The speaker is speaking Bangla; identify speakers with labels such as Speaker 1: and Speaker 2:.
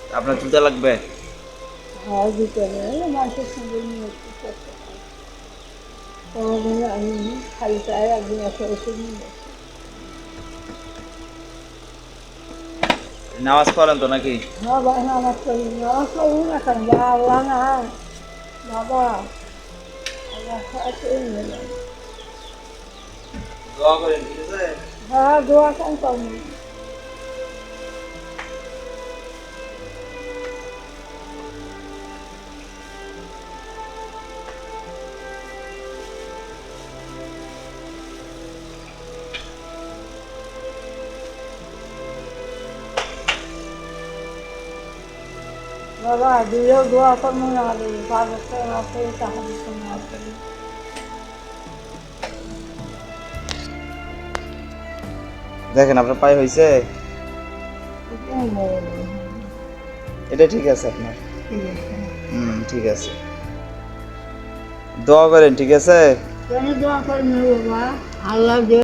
Speaker 1: আপনার জুতা লাগবে?
Speaker 2: হ্যাঁ দিতে হবে মানুষের সঙ্গে নিয়ে একটু করতে হয় কোনোদিন আমি খালি চাই একদিন এসে এসে নিয়ে আসি
Speaker 1: নামাজ পড়েন তো নাকি?
Speaker 2: হ্যাঁ ভাই নামাজ পড়ি নামাজ পড়বো না কেন বা আল্লাহ না বাবা আল্লাহ সাথে নিলাম
Speaker 1: দোয়া করেন, ঠিক আছে?
Speaker 2: হ্যাঁ দোয়া কেন করবো বাবা দিলেও দোয়া করবো না দিলে পাঁচ বছর আছে টাকা দিতে না করি
Speaker 1: দেখেন আপনার পায়ে হয়েছে, এটা ঠিক আছে আপনার?
Speaker 2: ঠিক আছে
Speaker 1: ঠিক আছে। দোয়া করেন, ঠিক আছে?
Speaker 2: কেন দোয়া করবো বাবা আল্লাহ